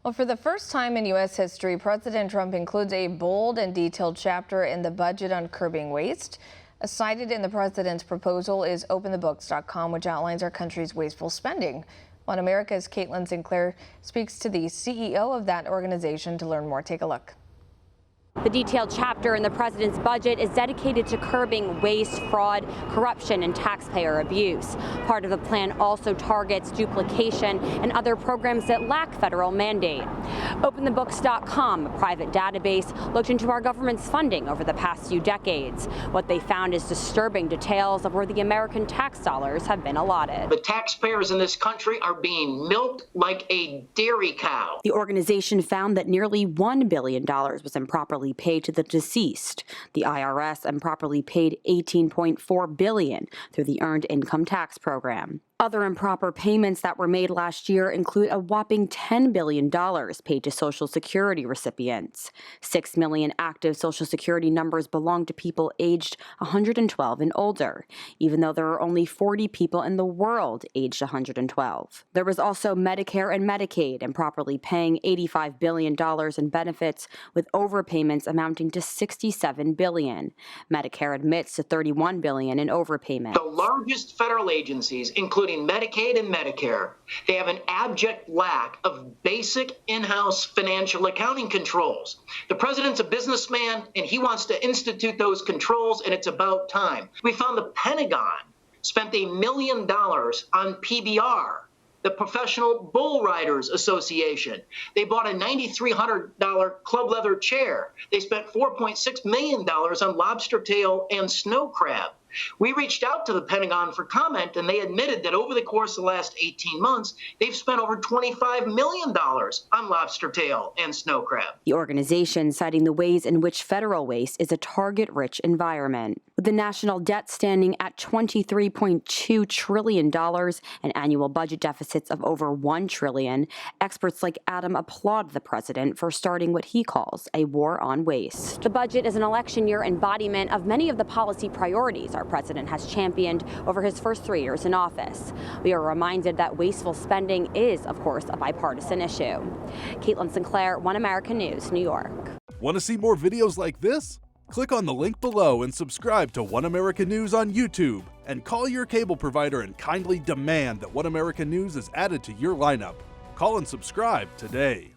Well, for the first time in U.S. history, President Trump includes a bold and detailed chapter in the budget on curbing waste. Cited in the president's proposal is openthebooks.com, which outlines our country's wasteful spending. One America's Caitlin Sinclair speaks to the CEO of that organization to learn more. Take a look. The detailed chapter in the president's budget is dedicated to curbing waste, fraud, corruption, and taxpayer abuse. Part of the plan also targets duplication and other programs that lack federal mandate. Openthebooks.com, a private database, looked into our government's funding over the past few decades. What they found is disturbing details of where the American tax dollars have been allotted. The taxpayers in this country are being milked like a dairy cow. The organization found that nearly $1 billion was improperly paid to the deceased. The IRS improperly paid $18.4 billion through the Earned Income Tax Program. Other improper payments that were made last year include a whopping $10 billion paid to Social Security recipients. 6 million active Social Security numbers belong to people aged 112 and older, even though there are only 40 people in the world aged 112. There was also Medicare and Medicaid improperly paying $85 billion in benefits, with overpayments amounting to $67 billion. Medicare admits to $31 billion in overpayments. The largest federal agencies, including Medicaid and Medicare, they have an abject lack of basic in-house financial accounting controls. The president's a businessman, and he wants to institute those controls, and it's about time. We found the Pentagon spent $1 million on PBR, the Professional Bull Riders Association. They bought a $9,300 club leather chair. They spent $4.6 million on lobster tail and snow crab. We reached out to the Pentagon for comment, and they admitted that over the course of the last 18 months, they've spent over $25 million on lobster tail and snow crab. The organization citing the ways in which federal waste is a target-rich environment. With the national debt standing at $23.2 trillion and annual budget deficits of over $1 trillion, experts like Adam applaud the president for starting what he calls a war on waste. The budget is an election year embodiment of many of the policy priorities our president has championed over his first 3 years in office. We are reminded that wasteful spending is, of course, a bipartisan issue. Caitlin Sinclair, One American News, New York. Want to see more videos like this? Click on the link below and subscribe to One American News on YouTube, and call your cable provider and kindly demand that One American News is added to your lineup. Call and subscribe today.